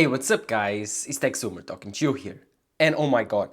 Hey, what's up guys? It's TechZoomer talking to you here. And oh my god,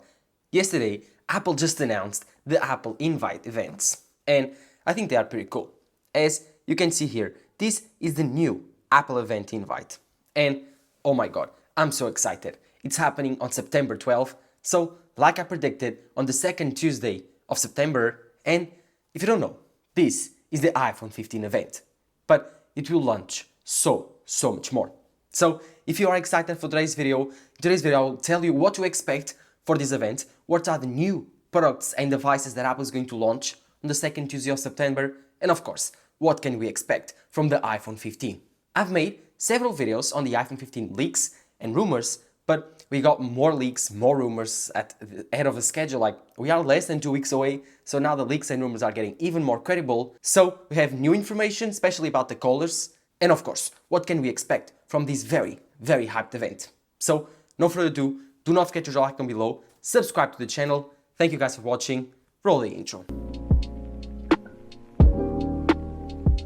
yesterday Apple just announced the Apple Invite events. And I think they are pretty cool. As you can see here, this is the new Apple Event Invite. And oh my god, I'm so excited. It's happening on September 12th. So, like I predicted, on the second Tuesday of September. And if you don't know, this is the iPhone 15 event. But it will launch so much more. So, if you are excited for today's video I will tell you what to expect for this event, what are the new products and devices that Apple is going to launch on the second Tuesday of September, and of course, what can we expect from the iPhone 15. I've made several videos on the iPhone 15 leaks and rumors, but we got more leaks, more rumors ahead of the schedule. Like, we are less than 2 weeks away, so now the leaks and rumors are getting even more credible. So we have new information, especially about the colors, and of course, what can we expect from this very hyped event. So, no further ado, do not forget to drop a like down below, subscribe to the channel. Thank you guys for watching. Roll the intro.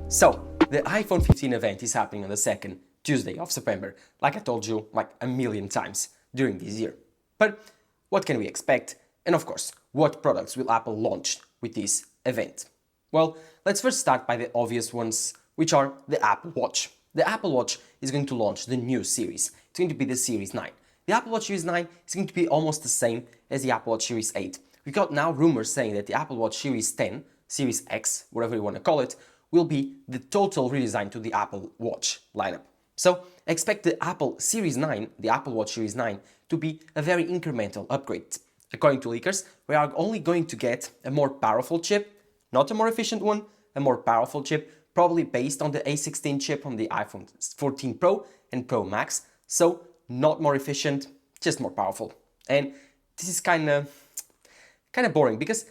So, the iPhone 15 event is happening on the second Tuesday of September, like I told you like a million times during this year. But what can we expect? And of course, what products will Apple launch with this event? Well, let's first start by the obvious ones, which are the Apple Watch. The Apple Watch is going to launch the new series. It's going to be the Series 9. The Apple Watch Series 9 is going to be almost the same as the Apple Watch Series 8. We got now rumors saying that the Apple Watch Series 10, Series X, whatever you want to call it, will be the total redesign to the Apple Watch lineup. So expect the Apple Series 9, the Apple Watch Series 9, to be a very incremental upgrade. According to leakers, we are only going to get a more powerful chip, not a more efficient one, a more powerful chip, probably based on the A16 chip from the iPhone 14 Pro and Pro Max. So not more efficient, just more powerful. And this is kind of boring because,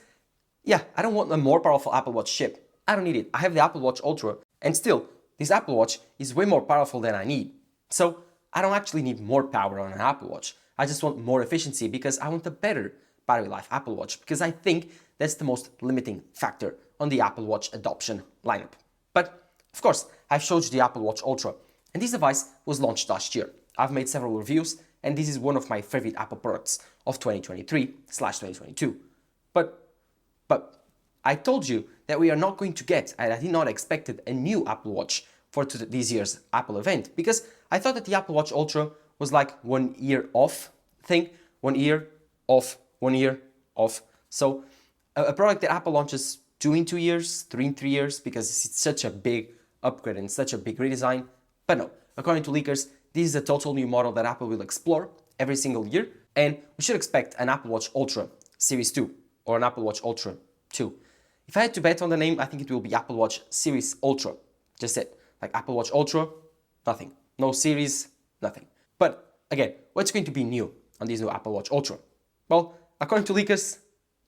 yeah, I don't want a more powerful Apple Watch chip. I don't need it. I have the Apple Watch Ultra, and still, this Apple Watch is way more powerful than I need. So I don't actually need more power on an Apple Watch. I just want more efficiency because I want a better battery life Apple Watch, because I think that's the most limiting factor on the Apple Watch adoption lineup. But of course, I've showed you the Apple Watch Ultra, and this device was launched last year. I've made several reviews, and this is one of my favorite Apple products of 2023/2022. But I told you that we are not going to get, and I did not expect a new Apple Watch for this year's Apple event, because I thought that the Apple Watch Ultra was like 1 year off thing, 1 year off, 1 year off. So a product that Apple launches 2 in 2 years, 3 in 3 years, because it's such a big upgrade and such a big redesign. But no, according to leakers, this is a total new model that Apple will explore every single year, and we should expect an Apple Watch Ultra Series 2 or an Apple Watch Ultra 2. If I had to bet on the name, I think it will be Apple Watch Series Ultra. Just it. Like Apple Watch Ultra, nothing. No series, nothing. But again, what's going to be new on this new Apple Watch Ultra? Well, according to leakers,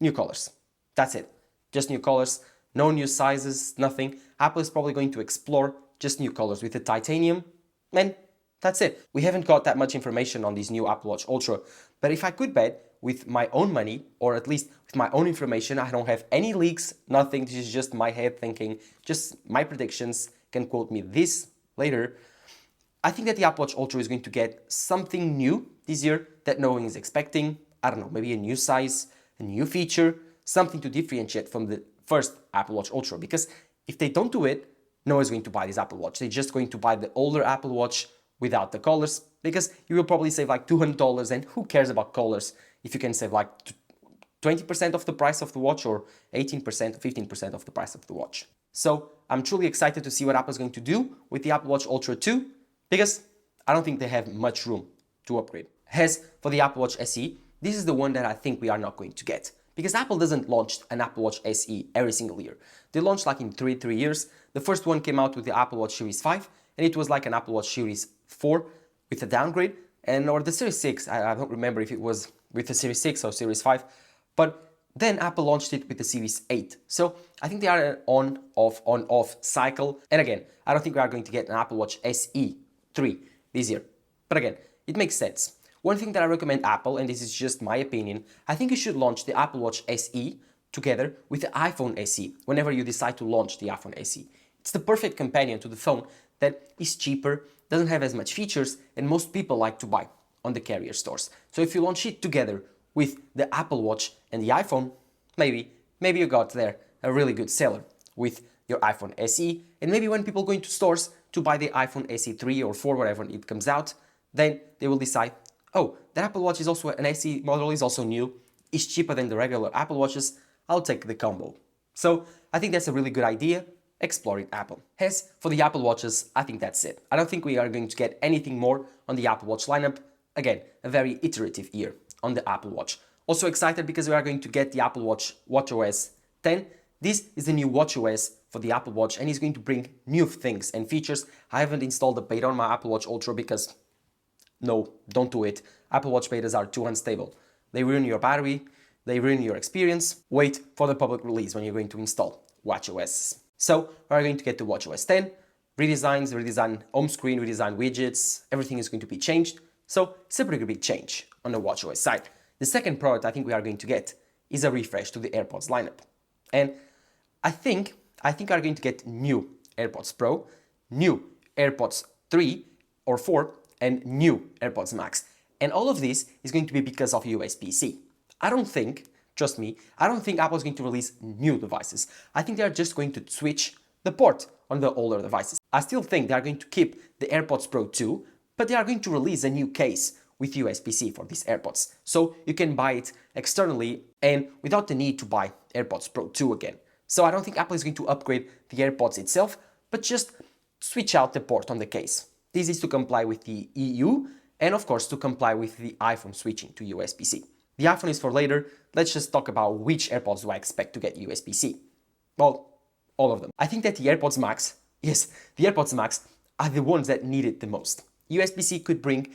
new colors. That's it. Just new colors, no new sizes, nothing. Apple is probably going to explore just new colors with the titanium, and that's it. We haven't got that much information on this new Apple Watch Ultra, but if I could bet with my own money, or at least with my own information, I don't have any leaks, nothing, this is just my head thinking, just my predictions, can quote me this later. I think that the Apple Watch Ultra is going to get something new this year that no one is expecting. I don't know, maybe a new size, a new feature, something to differentiate from the first Apple Watch Ultra, because if they don't do it, no one's going to buy this Apple Watch. They're just going to buy the older Apple Watch without the colors, because you will probably save like $200, and who cares about colors if you can save like 20% of the price of the watch, or 18%, 15% of the price of the watch. So I'm truly excited to see what Apple's going to do with the Apple Watch Ultra 2, because I don't think they have much room to upgrade. As for the Apple Watch SE, this is the one that I think we are not going to get, because Apple doesn't launch an Apple Watch SE every single year. They launch like in 3 years. The first one came out with the Apple Watch Series 5, and it was like an Apple Watch Series 4 with a downgrade, or the Series 6, I don't remember if it was with the Series 6 or Series 5, but then Apple launched it with the Series 8. So I think they are an on-off cycle, and again, I don't think we are going to get an Apple Watch SE 3 this year. But again, it makes sense. One thing that I recommend Apple, and this is just my opinion, I think you should launch the Apple Watch SE together with the iPhone SE whenever you decide to launch the iPhone SE. It's the perfect companion to the phone that is cheaper, doesn't have as much features, and most people like to buy on the carrier stores. So if you launch it together with the Apple Watch and the iPhone, maybe you got there a really good seller with your iPhone SE, and maybe when people go into stores to buy the iPhone SE 3 or 4, whatever it comes out, then they will decide, oh, the Apple Watch is also an SE model, is also new, is cheaper than the regular Apple Watches, I'll take the combo. So I think that's a really good idea. Explore it, Apple. As for the Apple Watches, I think that's it. I don't think we are going to get anything more on the Apple Watch lineup. Again, a very iterative year on the Apple Watch. Also excited because we are going to get the Apple Watch watchOS 10. This is the new watchOS for the Apple Watch and it's going to bring new things and features. I haven't installed the beta on my Apple Watch Ultra because no, don't do it. Apple Watch betas are too unstable. They ruin your battery, they ruin your experience. Wait for the public release when you're going to install watchOS. So we're going to get to watchOS 10, redesigned home screen, redesigned widgets, everything is going to be changed. So it's a pretty big change on the watchOS side. The second product I think we are going to get is a refresh to the AirPods lineup. And I think we are going to get new AirPods Pro, new AirPods 3 or 4, and new AirPods Max. And all of this is going to be because of USB-C. I don't think, trust me, I don't think Apple is going to release new devices. I think they are just going to switch the port on the older devices. I still think they are going to keep the AirPods Pro 2, but they are going to release a new case with USB-C for these AirPods. So you can buy it externally and without the need to buy AirPods Pro 2 again. So I don't think Apple is going to upgrade the AirPods itself, but just switch out the port on the case. This is to comply with the EU and of course to comply with the iPhone switching to USB-C. The iPhone is for later. Let's just talk about which AirPods do I expect to get USB-C. Well, all of them. I think that the AirPods Max, yes, the AirPods Max are the ones that need it the most. USB-C could bring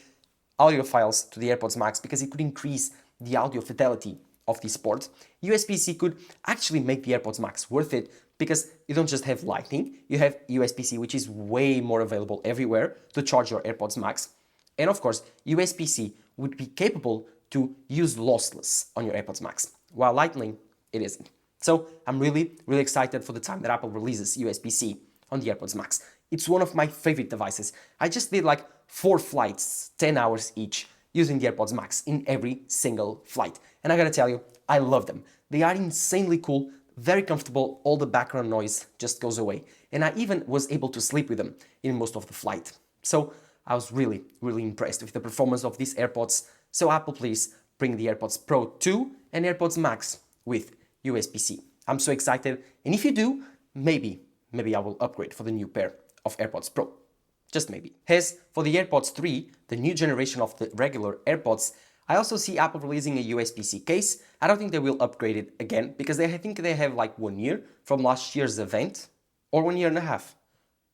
audio files to the AirPods Max because it could increase the audio fidelity of this port. USB-C could actually make the AirPods Max worth it because you don't just have Lightning, you have USB-C, which is way more available everywhere to charge your AirPods Max. And of course, USB-C would be capable to use lossless on your AirPods Max, while Lightning, it isn't. So I'm really excited for the time that Apple releases USB-C on the AirPods Max. It's one of my favorite devices. I just did like 4 flights, 10 hours each, using the AirPods Max in every single flight. And I gotta tell you, I love them. They are insanely cool, very comfortable, all the background noise just goes away. And I even was able to sleep with them in most of the flight. So I was really impressed with the performance of these AirPods. So Apple, please bring the AirPods Pro 2 and AirPods Max with USB-C. I'm so excited. And if you do, maybe I will upgrade for the new pair of AirPods Pro. Just maybe. As for the AirPods 3, the new generation of the regular AirPods, I also see Apple releasing a USB-C case. I don't think they will upgrade it again because I think they have like 1 year from last year's event or 1.5 years.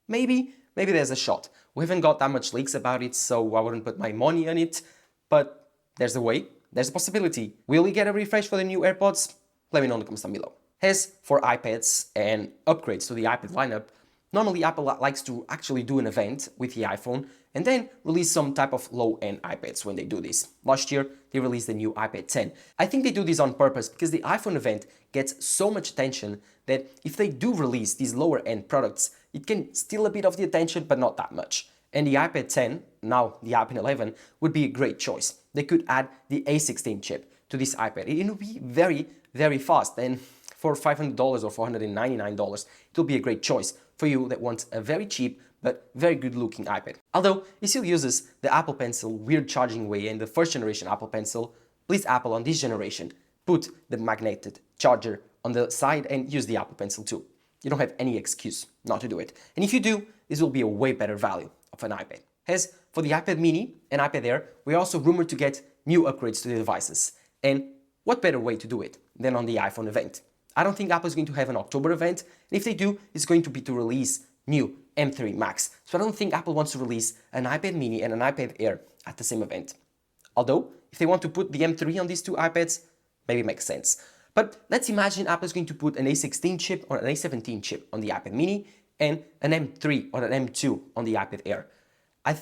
Maybe there's a shot. We haven't got that much leaks about it, so I wouldn't put my money on it, but there's a way, there's a possibility. Will we get a refresh for the new AirPods? Let me know in the comments down below. As for iPads and upgrades to the iPad lineup, normally Apple likes to actually do an event with the iPhone and then release some type of low-end iPads when they do this. Last year, they released the new iPad 10. I think they do this on purpose because the iPhone event gets so much attention that if they do release these lower-end products, it can steal a bit of the attention, but not that much. And the iPad 10, now the iPad 11, would be a great choice. They could add the A16 chip to this iPad. It would be very fast, and for $500 or $499, it will be a great choice for you that wants a very cheap but very good looking iPad. Although it still uses the Apple Pencil weird charging way and the first generation Apple Pencil, please Apple on this generation, put the magnetic charger on the side and use the Apple Pencil too. You don't have any excuse not to do it. And if you do, this will be a way better value of an iPad. As for the iPad mini and iPad Air, we are also rumored to get new upgrades to the devices. And what better way to do it than on the iPhone event? I don't think Apple is going to have an October event, and if they do, it's going to be to release new M3 Max. So I don't think Apple wants to release an iPad mini and an iPad Air at the same event. Although, if they want to put the M3 on these two iPads, maybe it makes sense. But let's imagine Apple is going to put an A16 chip or an A17 chip on the iPad mini and an M3 or an M2 on the iPad Air. I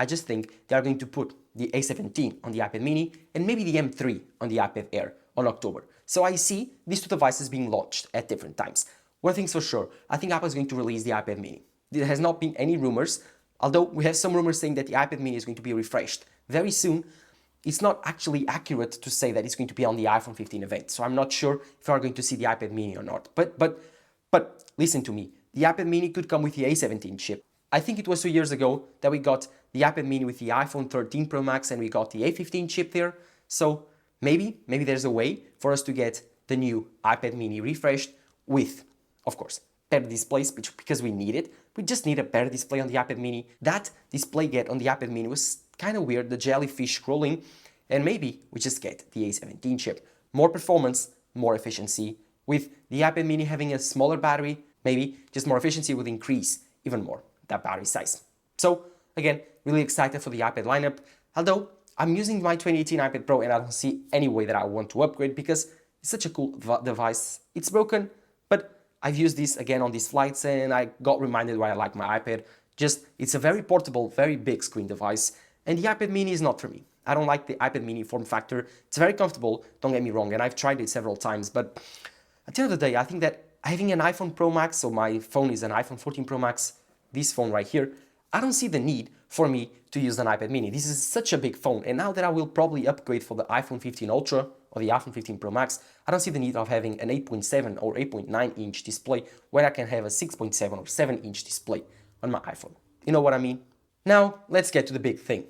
just think they are going to put the A17 on the iPad mini and maybe the M3 on the iPad Air on October. So I see these two devices being launched at different times. One thing's for sure, I think Apple is going to release the iPad mini. there has not been any rumors, although we have some rumors saying that the iPad mini is going to be refreshed very soon. It's not actually accurate to say that it's going to be on the iPhone 15 event, so I'm not sure if we are going to see the iPad mini or not. But listen to me, the iPad mini could come with the A17 chip. I think it was 2 years ago that we got the iPad mini with the iPhone 13 Pro Max and we got the A15 chip there. So maybe there's a way for us to get the new iPad mini refreshed with, of course, better displays, because we need it. We just need a better display on the iPad mini. That display get on the iPad mini was kind of weird, the jellyfish scrolling, and maybe we just get the A17 chip. More performance, more efficiency. With the iPad mini having a smaller battery, maybe just more efficiency would increase even more that battery size. So again, really excited for the iPad lineup, although I'm using my 2018 iPad Pro and I don't see any way that I want to upgrade because it's such a cool device. It's broken, but I've used this again on these flights and I got reminded why I like my iPad. Just, it's a very portable, very big screen device, and the iPad mini is not for me. I don't like the iPad mini form factor. It's very comfortable, don't get me wrong, and I've tried it several times, but at the end of the day, I think that having an iPhone Pro Max, so my phone is an iPhone 14 Pro Max, this phone right here, I don't see the need for me to use an iPad mini. This is such a big phone, and now that I will probably upgrade for the iPhone 15 Ultra or the iPhone 15 Pro Max, I don't see the need of having an 8.7 or 8.9 inch display when I can have a 6.7 or 7 inch display on my iPhone. You know what I mean? Now, let's get to the big thing.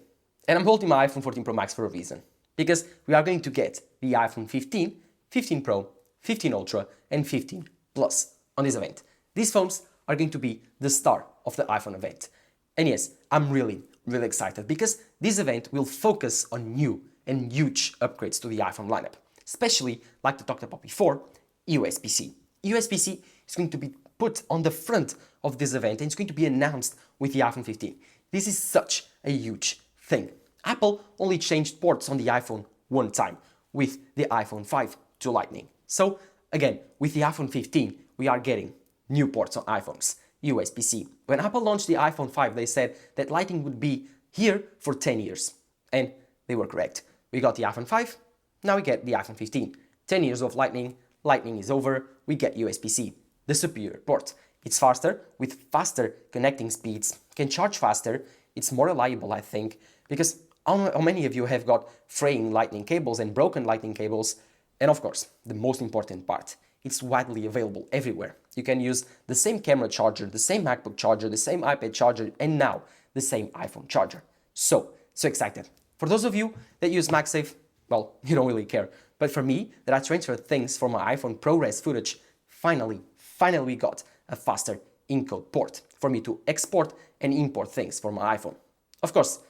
And I'm holding my iPhone 14 Pro Max for a reason, because we are going to get the iPhone 15, 15 Pro, 15 Ultra, and 15 Plus on this event. These phones are going to be the star of the iPhone event. And yes, I'm really excited because this event will focus on new and huge upgrades to the iPhone lineup, especially, like I talked about before, USB-C. USB-C is going to be put on the front of this event and it's going to be announced with the iPhone 15. This is such a huge thing. Apple only changed ports on the iPhone one time with the iPhone 5 to Lightning. So again, with the iPhone 15, we are getting new ports on iPhones, USB-C. When Apple launched the iPhone 5, they said that Lightning would be here for 10 years. And they were correct. We got the iPhone 5, now we get the iPhone 15. 10 years of Lightning, Lightning is over, we get USB-C, the superior port. It's faster, with faster connecting speeds, can charge faster, it's more reliable, I think, because how many of you have got fraying Lightning cables and broken Lightning cables? And of course, the most important part, it's widely available everywhere. You can use the same camera charger, the same MacBook charger, the same iPad charger, and now the same iPhone charger. So excited. For those of you that use MagSafe, well, you don't really care. But for me, that I transfer things from my iPhone ProRes footage, finally we got a faster encode port for me to export and import things from my iPhone. Of course,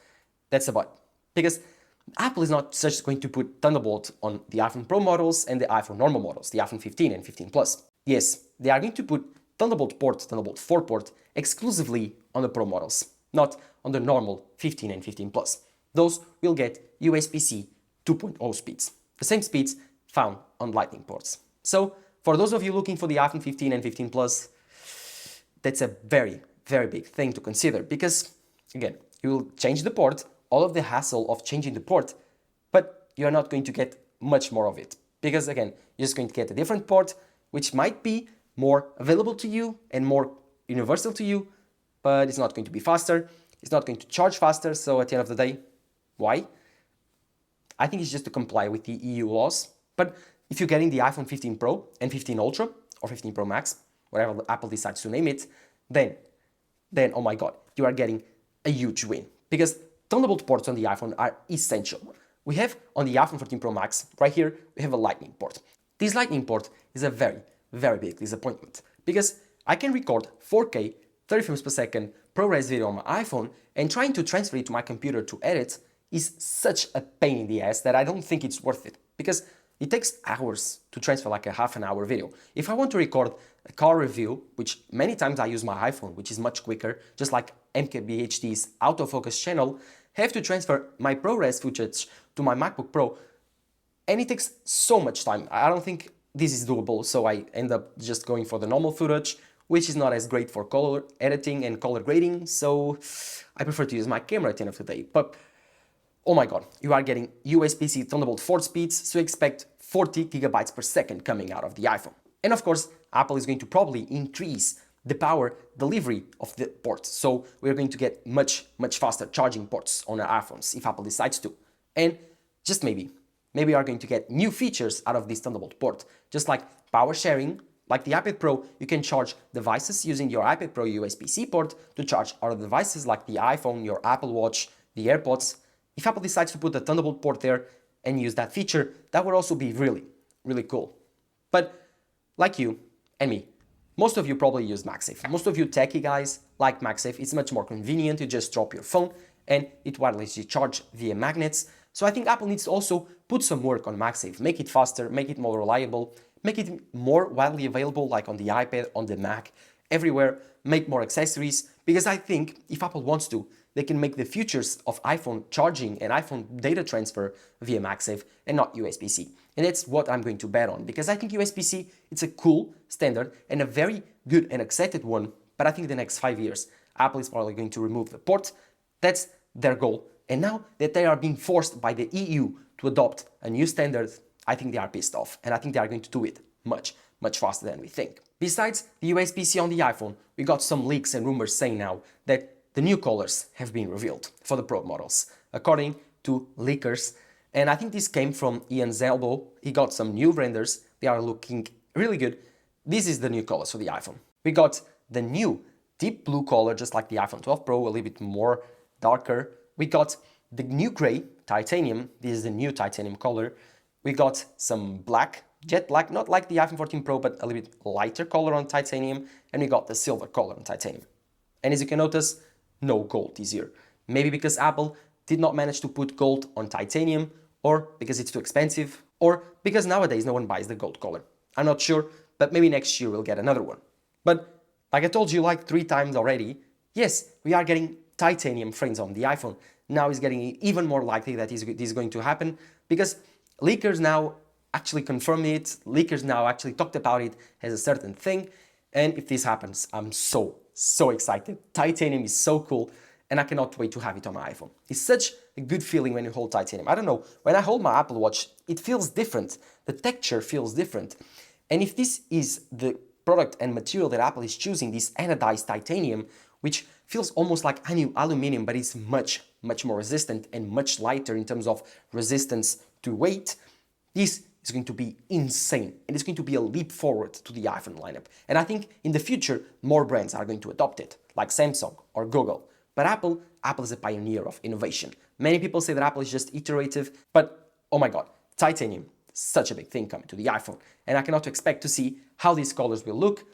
that's a but, because Apple is not just going to put Thunderbolt on the iPhone Pro models and the iPhone normal models, the iPhone 15 and 15 Plus. Yes, they are going to put Thunderbolt 4 port exclusively on the Pro models, not on the normal 15 and 15 Plus. Those will get USB-C 2.0 speeds, the same speeds found on Lightning ports. So for those of you looking for the iPhone 15 and 15 Plus, that's a very big thing to consider because, again, you will change the port, all of the hassle of changing the port, but you're not going to get much more of it because, again, you're just going to get a different port, which might be more available to you and more universal to you, but it's not going to be faster, it's not going to charge faster, so at the end of the day, why? I think it's just to comply with the EU laws, but if you're getting the iPhone 15 Pro and 15 Ultra, or 15 Pro Max, whatever Apple decides to name it, then, oh my god, you are getting a huge win. Because Thunderbolt ports on the iPhone are essential. We have on the iPhone 14 Pro Max, right here, we have a Lightning port. This Lightning port is a very big disappointment. Because I can record 4K, 30 frames per second, ProRes video on my iPhone, and trying to transfer it to my computer to edit is such a pain in the ass that I don't think it's worth it. Because it takes hours to transfer like a half an hour video. If I want to record a car review, which many times I use my iPhone, which is much quicker, just like MKBHD's autofocus channel, have to transfer my ProRes footage to my MacBook Pro, and it takes so much time. I don't think this is doable, so I end up just going for the normal footage, which is not as great for color editing and color grading, so I prefer to use my camera at the end of the day. But oh my god, you are getting USB-C Thunderbolt 4 speeds, so expect 40 gigabytes per second coming out of the iPhone. And of course, Apple is going to probably increase the power delivery of the port. So we're going to get much faster charging ports on our iPhones if Apple decides to. And just maybe we are going to get new features out of this Thunderbolt port, just like power sharing. Like the iPad Pro, you can charge devices using your iPad Pro USB-C port to charge other devices like the iPhone, your Apple Watch, the AirPods. If Apple decides to put a Thunderbolt port there and use that feature, that would also be really cool. But like you and me, most of you probably use MagSafe. Most of you techie guys like MagSafe. It's much more convenient. You just drop your phone and it wirelessly charges via magnets. So I think Apple needs to also put some work on MagSafe, make it faster, make it more reliable, make it more widely available like on the iPad, on the Mac, everywhere, make more accessories, because I think if Apple wants to, they can make the futures of iPhone charging and iPhone data transfer via MagSafe and not USB-C. And that's what I'm going to bet on, because I think USB-C, it's a cool standard and a very good and accepted one, but I think the next 5 years, Apple is probably going to remove the port. That's their goal. And now that they are being forced by the EU to adopt a new standard, I think they are pissed off, and I think they are going to do it much faster than we think. Besides the USB-C on the iPhone, we got some leaks and rumors saying now that the new colors have been revealed for the Pro models, according to leakers. And I think this came from Ian Zelbo. He got some new renders. They are looking really good. This is the new colors for the iPhone. We got the new deep blue color, just like the iPhone 12 Pro, a little bit more darker. We got the new gray titanium. This is the new titanium color. We got some black, jet black, not like the iPhone 14 Pro, but a little bit lighter color on titanium. And we got the silver color on titanium. And as you can notice, no gold this year. Maybe because Apple did not manage to put gold on titanium, or because it's too expensive, or because nowadays no one buys the gold color. I'm not sure, but maybe next year we'll get another one. But like I told you like 3 times already, yes, we are getting titanium frames on the iPhone. Now it's getting even more likely that this is going to happen, because leakers now actually confirm it, leakers now actually talked about it as a certain thing, and if this happens, I'm so excited. Titanium is so cool, and I cannot wait to have it on my iPhone. It's such a good feeling when you hold titanium. I don't know, when I hold my Apple Watch, it feels different. The texture feels different. And if this is the product and material that Apple is choosing, this anodized titanium, which feels almost like aluminum, but it's much more resistant and much lighter in terms of resistance to weight, this is going to be insane, and it's going to be a leap forward to the iPhone lineup. And I think in the future, more brands are going to adopt it, like Samsung or Google. But Apple is a pioneer of innovation. Many people say that Apple is just iterative, but oh my God, titanium, such a big thing coming to the iPhone. And I cannot expect to see how these colors will look.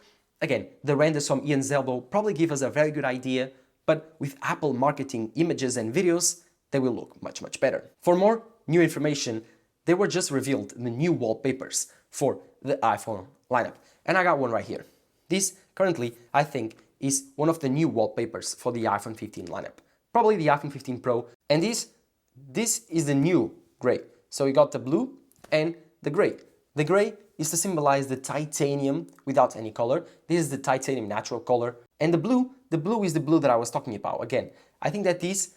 Again, the renders from Ian Zelbo probably give us a very good idea, but with Apple marketing images and videos, they will look much better. For more new information, they were just revealed the new wallpapers for the iPhone lineup. And I got one right here. This currently, I think, is one of the new wallpapers for the iPhone 15 lineup. Probably the iPhone 15 Pro. And this is the new gray. So you got the blue and the gray. The gray is to symbolize the titanium without any color. This is the titanium natural color. And the blue is the blue that I was talking about. Again, I think that these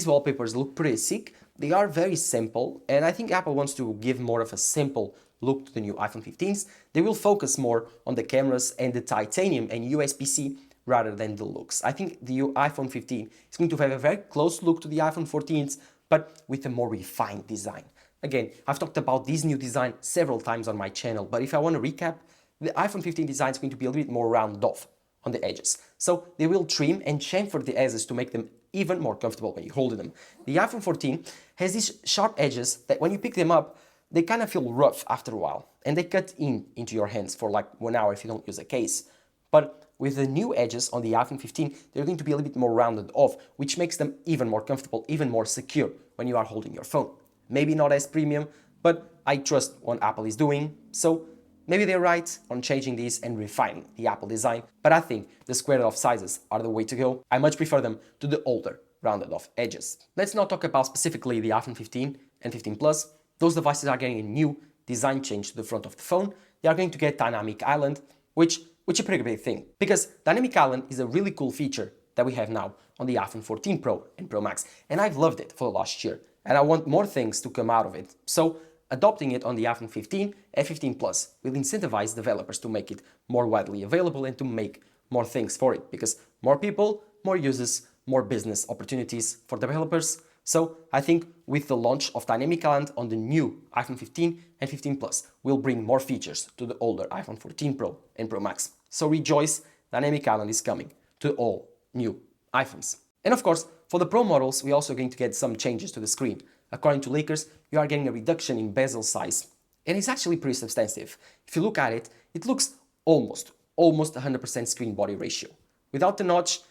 wallpapers look pretty sick. They are very simple, and I think Apple wants to give more of a simple look to the new iPhone 15s. They will focus more on the cameras and the titanium and USB-C rather than the looks. I think the iPhone 15 is going to have a very close look to the iPhone 14s, but with a more refined design. Again, I've talked about this new design several times on my channel, but if I want to recap, the iPhone 15 design is going to be a little bit more rounded off on the edges. So they will trim and chamfer the edges to make them even more comfortable when you hold them. The iPhone 14 has these sharp edges that when you pick them up, they kind of feel rough after a while, and they cut into your hands for like 1 hour if you don't use a case. But with the new edges on the iPhone 15, they're going to be a little bit more rounded off, which makes them even more comfortable, even more secure when you are holding your phone. Maybe not as premium, but I trust what Apple is doing, so maybe they're right on changing this and refining the Apple design, but I think the squared off sizes are the way to go. I much prefer them to the older, rounded off edges. Let's not talk about specifically the iPhone 15 and 15 Plus. Those devices are getting a new design change to the front of the phone. They are going to get Dynamic Island, which is a pretty big thing, because Dynamic Island is a really cool feature that we have now on the iPhone 14 Pro and Pro Max, and I've loved it for the last year, and I want more things to come out of it. So adopting it on the iPhone 15 and 15 Plus will incentivize developers to make it more widely available and to make more things for it because more people, more users, more business opportunities for developers. So I think with the launch of Dynamic Island on the new iPhone 15 and 15 Plus, we'll bring more features to the older iPhone 14 Pro and Pro Max. So rejoice, Dynamic Island is coming to all new iPhones. And of course, for the Pro models, we're also going to get some changes to the screen. According to leakers, you are getting a reduction in bezel size, and it's actually pretty substantive. If you look at it, it looks almost 100% screen body ratio. Without the notch,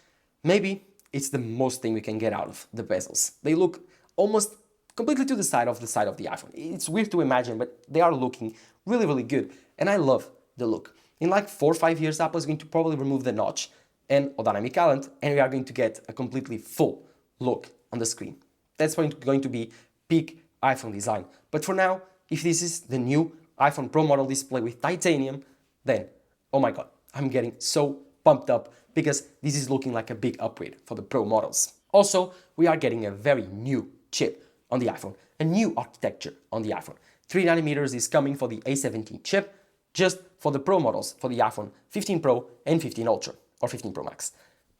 maybe it's the most thing we can get out of the bezels. They look almost completely to the side of the iPhone. It's weird to imagine, but they are looking really, really good. And I love the look. In like 4 or 5 years, Apple is going to probably remove the notch and Dynamic Island, and we are going to get a completely full look on the screen. That's going to be peak iPhone design. But for now, if this is the new iPhone Pro model display with titanium, then, oh my God, I'm getting so pumped up because this is looking like a big upgrade for the Pro models. Also, we are getting a very new chip on the iPhone, a new architecture on the iPhone. 3nm is coming for the A17 chip, just for the Pro models, for the iPhone 15 Pro and 15 Ultra, or 15 Pro Max.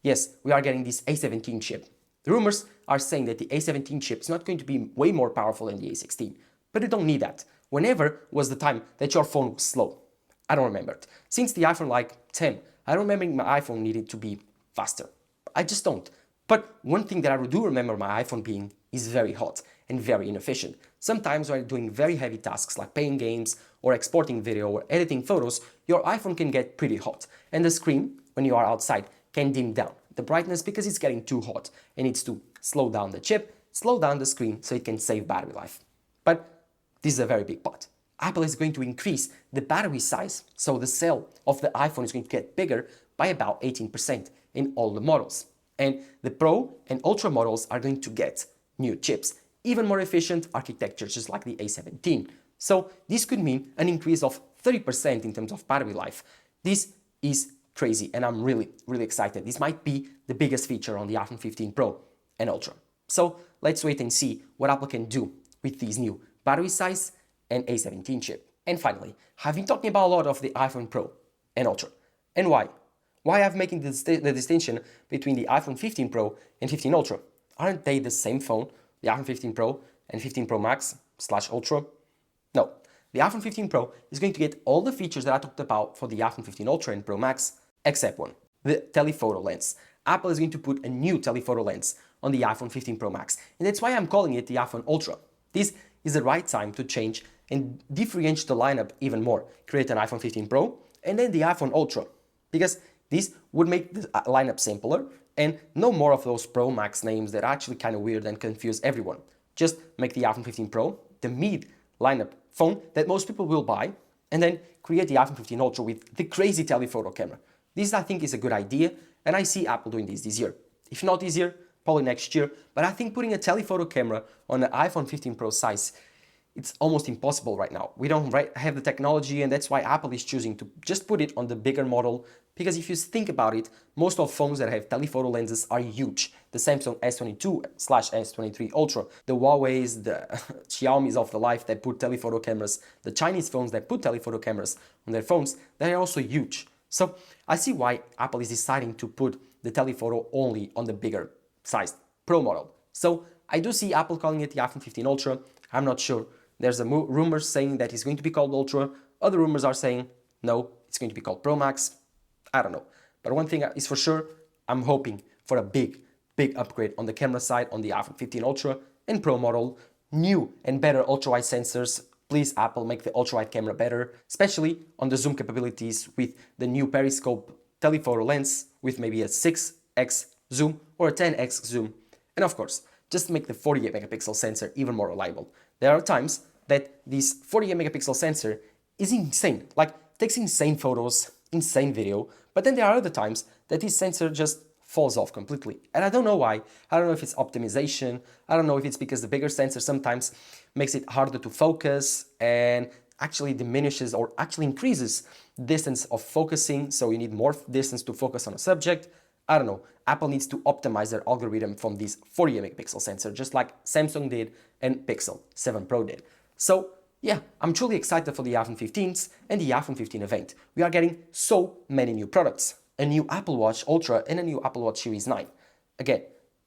Yes, we are getting this A17 chip. The rumors are saying that the A17 chip is not going to be way more powerful than the A16, but you don't need that. Whenever was the time that your phone was slow? I don't remember it. Since the iPhone like 10, I don't remember my iPhone needed to be faster. I just don't. But one thing that I do remember my iPhone being is very hot and very inefficient. Sometimes when doing very heavy tasks like playing games or exporting video or editing photos, your iPhone can get pretty hot. And the screen, when you are outside, can dim down the brightness because it's getting too hot and needs to slow down the chip, slow down the screen so it can save battery life. But this is a very big part. Apple is going to increase the battery size, so the cell of the iPhone is going to get bigger by about 18% in all the models. And the Pro and Ultra models are going to get new chips, even more efficient architectures just like the A17. So this could mean an increase of 30% in terms of battery life. This is crazy and I'm really, really excited. This might be the biggest feature on the iPhone 15 Pro and Ultra. So let's wait and see what Apple can do with these new battery size and A17 chip. And finally, I've been talking about a lot of the iPhone Pro and Ultra. And why? Why I'm making the distinction between the iPhone 15 Pro and 15 Ultra? Aren't they the same phone, the iPhone 15 Pro and 15 Pro Max / Ultra? No, the iPhone 15 Pro is going to get all the features that I talked about for the iPhone 15 Ultra and Pro Max, except one, the telephoto lens. Apple is going to put a new telephoto lens on the iPhone 15 Pro Max, and that's why I'm calling it the iPhone Ultra. This is the right time to change and differentiate the lineup even more. Create an iPhone 15 Pro and then the iPhone Ultra, because this would make the lineup simpler and no more of those Pro Max names that are actually kind of weird and confuse everyone. Just make the iPhone 15 Pro the mid lineup phone that most people will buy, and then create the iPhone 15 Ultra with the crazy telephoto camera. This I think is a good idea, and I see Apple doing this year. If not this year, probably next year, but I think putting a telephoto camera on an iPhone 15 Pro size, it's almost impossible right now. We don't have the technology, and that's why Apple is choosing to just put it on the bigger model, because if you think about it, most of phones that have telephoto lenses are huge. The Samsung S22/S23 Ultra, the Huawei's, the Xiaomi's of the life that put telephoto cameras, the Chinese phones that put telephoto cameras on their phones, they are also huge. So I see why Apple is deciding to put the telephoto only on the bigger sized Pro model. So I do see Apple calling it the iPhone 15 Ultra. I'm not sure. There's a rumor saying that it's going to be called Ultra. Other rumors are saying, no, it's going to be called Pro Max. I don't know. But one thing is for sure, I'm hoping for a big upgrade on the camera side on the iPhone 15 Ultra and Pro model. New and better ultra-wide sensors. Please, Apple, make the ultra-wide camera better, especially on the zoom capabilities with the new periscope telephoto lens with maybe a 6x zoom or a 10x zoom. And of course, just make the 48 megapixel sensor even more reliable. There are times that this 48 megapixel sensor is insane, like takes insane photos, insane video, but then there are other times that this sensor just falls off completely. And I don't know why. I don't know if it's optimization. I don't know if it's because the bigger sensor sometimes makes it harder to focus and actually diminishes or actually increases distance of focusing, so you need more distance to focus on a subject. I don't know. Apple needs to optimize their algorithm from this 48 megapixel sensor, just like Samsung did and Pixel 7 Pro did. So yeah, I'm truly excited for the iPhone 15s and the iPhone 15 event. We are getting so many new products. a new Apple Watch Ultra and a new Apple Watch Series 9. Again,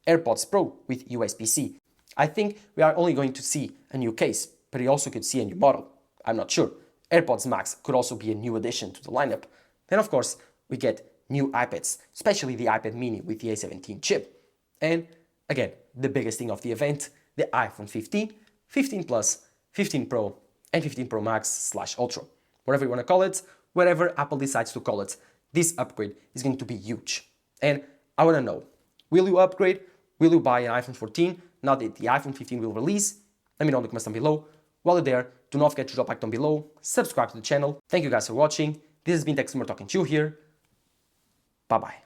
AirPods Pro with USB-C. I think we are only going to see a new case, but we also could see a new model. I'm not sure. AirPods Max could also be a new addition to the lineup. Then of course, we get new iPads, especially the iPad mini with the A17 chip. And again, the biggest thing of the event, the iPhone 15, 15 Plus, 15 Pro, and 15 Pro Max / Ultra. Whatever you want to call it, whatever Apple decides to call it, this upgrade is going to be huge. And I want to know, will you upgrade? Will you buy an iPhone 14 now that the iPhone 15 will release? Let me know in the comments down below. While you're there, do not forget to drop a like down below, subscribe to the channel. Thank you guys for watching. This has been Tech Talking to you here. Bye bye.